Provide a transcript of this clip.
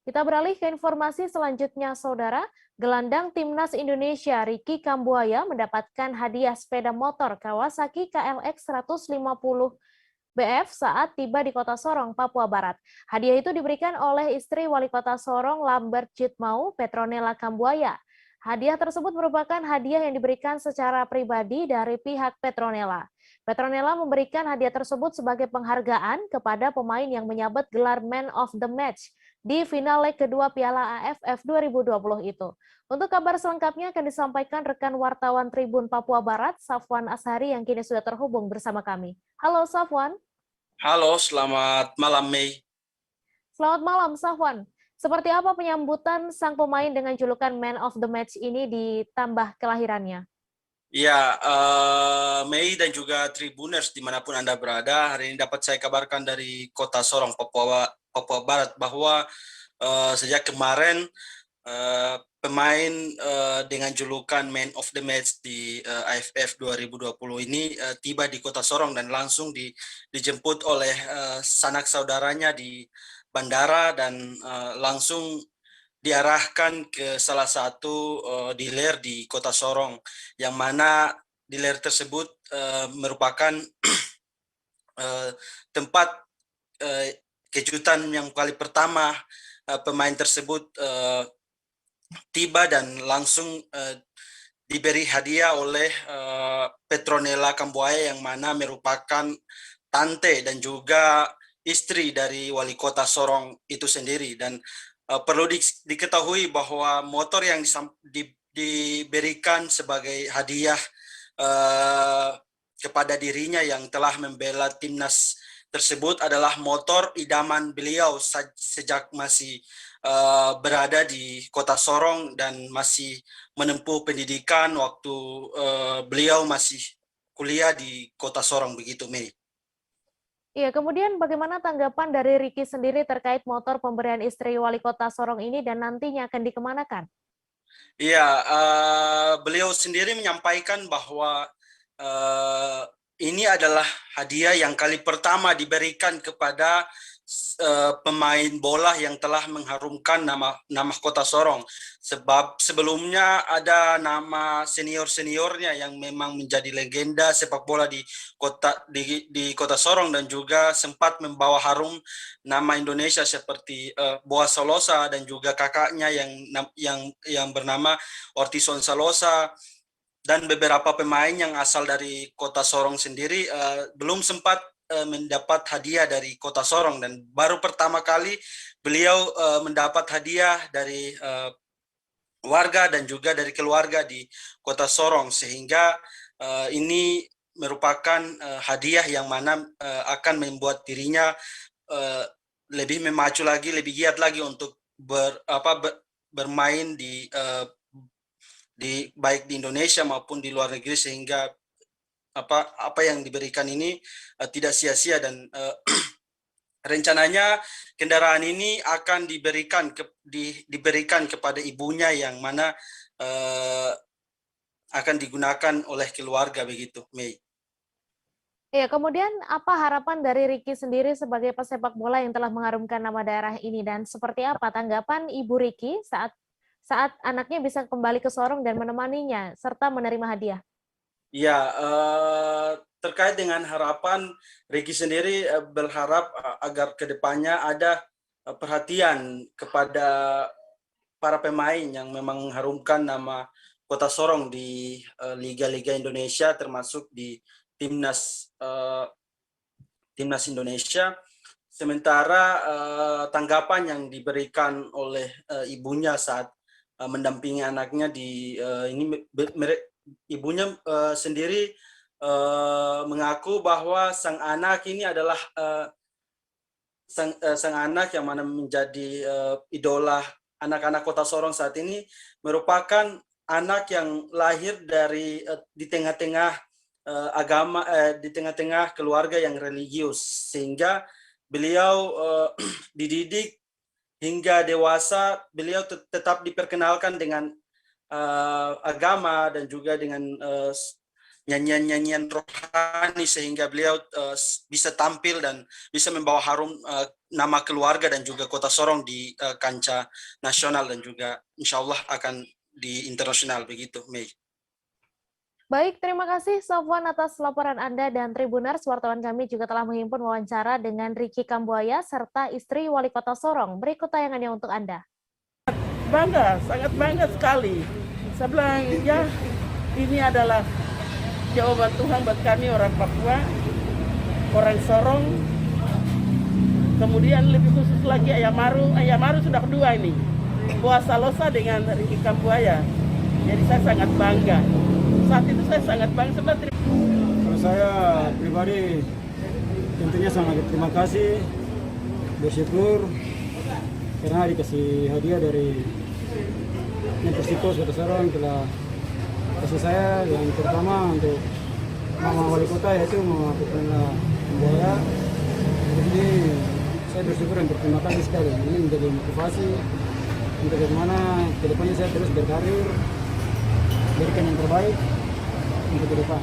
Kita beralih ke informasi selanjutnya, Saudara. Gelandang Timnas Indonesia Ricky Kambuaya mendapatkan hadiah sepeda motor Kawasaki KLX 150 BF saat tiba di Kota Sorong, Papua Barat. Hadiah itu diberikan oleh istri Wali Kota Sorong, Lambert Jitmau, Petronella Kambuaya. Hadiah tersebut merupakan hadiah yang diberikan secara pribadi dari pihak Petronella. Petronella memberikan hadiah tersebut sebagai penghargaan kepada pemain yang menyabet gelar Man of the Match di final leg kedua Piala AFF 2020 itu. Untuk kabar selengkapnya akan disampaikan rekan wartawan Tribun Papua Barat, Safwan Ashari yang kini sudah terhubung bersama kami. Halo Safwan. Halo, selamat malam Mei. Selamat malam Safwan. Seperti apa penyambutan sang pemain dengan julukan Man of the Match ini ditambah kelahirannya? Ya, Mei dan juga Tribuners dimanapun Anda berada, hari ini dapat saya kabarkan dari Kota Sorong, Papua Barat, bahwa sejak kemarin pemain dengan julukan Man of the Match di AFF 2020 ini tiba di Kota Sorong dan langsung dijemput oleh sanak saudaranya di bandara dan langsung diarahkan ke salah satu dealer di Kota Sorong, yang mana dealer tersebut merupakan tempat kejutan yang kali pertama pemain tersebut tiba dan langsung diberi hadiah oleh Petronella Kambuaya, yang mana merupakan tante dan juga istri dari Wali Kota Sorong itu sendiri. Dan perlu diketahui bahwa motor yang diberikan sebagai hadiah kepada dirinya yang telah membela timnas tersebut adalah motor idaman beliau sejak masih berada di Kota Sorong dan masih menempuh pendidikan waktu beliau masih kuliah di Kota Sorong, begitu Mei. Iya, kemudian bagaimana tanggapan dari Ricky sendiri terkait motor pemberian istri Wali Kota Sorong ini dan nantinya akan dikemanakan? Iya, beliau sendiri menyampaikan bahwa ini adalah hadiah yang kali pertama diberikan kepada pemain bola yang telah mengharumkan nama Kota Sorong. Sebab sebelumnya ada nama seniornya yang memang menjadi legenda sepak bola di Kota Sorong dan juga sempat membawa harum nama Indonesia seperti Boas Solosa dan juga kakaknya yang bernama Ortison Salosa, dan beberapa pemain yang asal dari Kota Sorong sendiri belum sempat mendapat hadiah dari Kota Sorong, dan baru pertama kali beliau mendapat hadiah dari warga dan juga dari keluarga di Kota Sorong, sehingga ini merupakan hadiah yang mana akan membuat dirinya lebih memacu lagi, lebih giat lagi untuk bermain baik di Indonesia maupun di luar negeri, sehingga apa yang diberikan ini tidak sia-sia. Dan rencananya kendaraan ini akan diberikan kepada ibunya, yang mana akan digunakan oleh keluarga, begitu Mei. Ya, kemudian apa harapan dari Ricky sendiri sebagai pesepak bola yang telah mengharumkan nama daerah ini dan seperti apa tanggapan Ibu Ricky saat anaknya bisa kembali ke Sorong dan menemaninya serta menerima hadiah? Ya, terkait dengan harapan, Ricky sendiri berharap agar kedepannya ada perhatian kepada para pemain yang memang mengharumkan nama Kota Sorong di liga-liga Indonesia, termasuk di timnas Indonesia. Sementara tanggapan yang diberikan oleh ibunya saat mendampingi anaknya ibunya sendiri mengaku bahwa sang anak ini adalah sang anak yang mana menjadi idola anak-anak Kota Sorong saat ini, merupakan anak yang lahir dari di tengah-tengah agama, di tengah-tengah keluarga yang religius, sehingga beliau dididik hingga dewasa, beliau tetap diperkenalkan dengan agama dan juga dengan nyanyian-nyanyian rohani, sehingga beliau bisa tampil dan bisa membawa harum nama keluarga dan juga Kota Sorong di kancah nasional dan juga insya Allah akan di internasional begitu, Mei. Baik, terima kasih Sofwan atas laporan Anda dan Tribuners. Wartawan kami juga telah menghimpun wawancara dengan Ricky Kambuaya serta istri Wali Kota Sorong. Berikut tayangannya untuk Anda. Bangga, sangat bangga sekali. Saya bilang, ya ini adalah jawaban Tuhan buat kami orang Papua, orang Sorong. Kemudian lebih khusus lagi Ayamaru sudah kedua ini. Boa Salosa dengan Ricky Kambuaya. Jadi saya sangat bangga. Saat itu saya sangat bangga sebenarnya. Kalau saya pribadi tentunya sangat berterima kasih, bersyukur karena dikasih hadiah dari Persipos Kota Sorong telah kasih saya yang terutama untuk Mama Wali Kota yaitu Mama Pupena Kambuaya. Jadi saya bersyukur dan berterima kasih sekali. Ini menjadi motivasi untuk bagaimana ke depannya saya terus berkarir, berikan yang terbaik untuk ke depan.